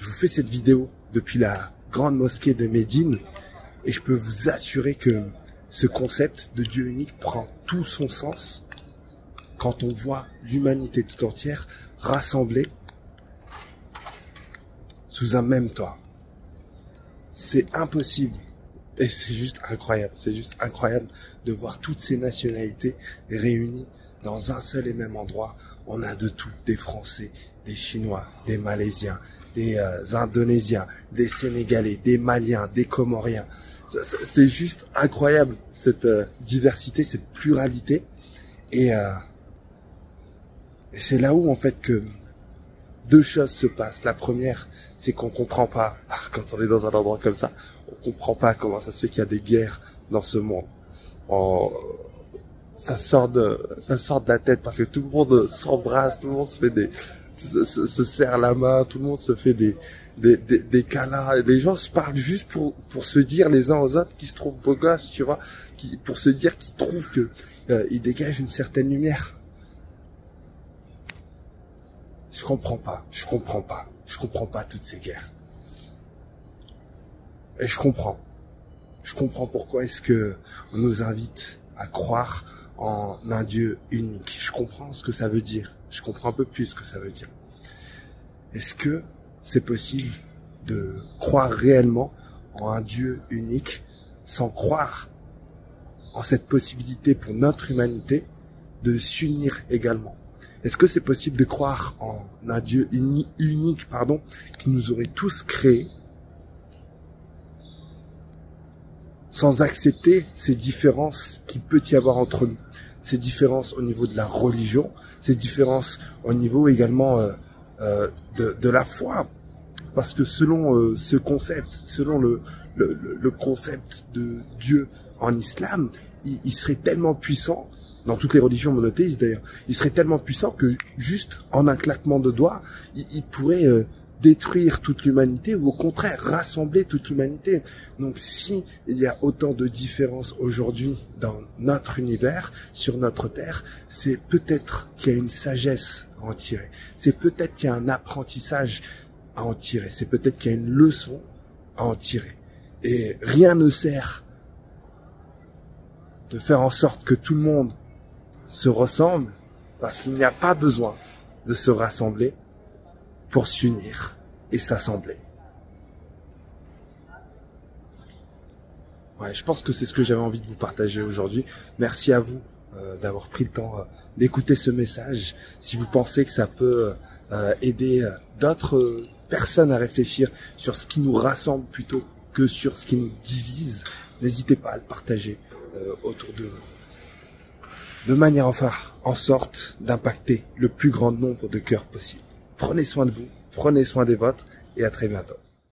Je vous fais cette vidéo depuis la grande mosquée de Médine et je peux vous assurer que ce concept de Dieu unique prend tout son sens quand on voit l'humanité tout entière rassemblée sous un même toit. C'est impossible et c'est juste incroyable. C'est juste incroyable de voir toutes ces nationalités réunies dans un seul et même endroit. On a de tout, des Français, des Chinois, des Malaisiens, des Indonésiens, des Sénégalais, des Maliens, des Comoriens. C'est juste incroyable, cette diversité, cette pluralité. Et c'est là où, en fait, que deux choses se passent. La première, c'est qu'on comprend pas, quand on est dans un endroit comme ça, on comprend pas comment ça se fait qu'il y a des guerres dans ce monde. Ça sort de la tête parce que tout le monde s'embrasse, tout le monde se serre la main, tout le monde se fait des câlins, et les gens se parlent juste pour se dire les uns aux autres qu'ils se trouvent beaux gosses, tu vois, pour se dire qu'ils trouvent que ils dégagent une certaine lumière. Je comprends pas toutes ces guerres. Et je comprends pourquoi est-ce que on nous invite à croire en un Dieu unique. Je comprends ce que ça veut dire. Je comprends un peu plus ce que ça veut dire. Est-ce que c'est possible de croire réellement en un Dieu unique sans croire en cette possibilité pour notre humanité de s'unir également? Est-ce que c'est possible de croire en un Dieu unique, qui nous aurait tous créés, sans accepter ces différences qu'il peut y avoir entre nous, ces différences au niveau de la religion, ces différences au niveau également de la foi, parce que selon ce concept, selon le concept de Dieu en islam, il serait tellement puissant, dans toutes les religions monothéistes d'ailleurs, il serait tellement puissant que juste en un claquement de doigts, il pourrait détruire toute l'humanité ou au contraire rassembler toute l'humanité. Donc si il y a autant de différences aujourd'hui dans notre univers, sur notre terre, c'est peut-être qu'il y a une sagesse à en tirer. C'est peut-être qu'il y a un apprentissage à en tirer. C'est peut-être qu'il y a une leçon à en tirer. Et rien ne sert de faire en sorte que tout le monde se ressemble parce qu'il n'y a pas besoin de se rassembler pour s'unir et s'assembler. Ouais, je pense que c'est ce que j'avais envie de vous partager aujourd'hui. Merci à vous d'avoir pris le temps d'écouter ce message. Si vous pensez que ça peut aider d'autres personnes à réfléchir sur ce qui nous rassemble plutôt que sur ce qui nous divise, n'hésitez pas à le partager autour de vous. De manière à faire en sorte d'impacter le plus grand nombre de cœurs possible. Prenez soin de vous, prenez soin des vôtres et à très bientôt.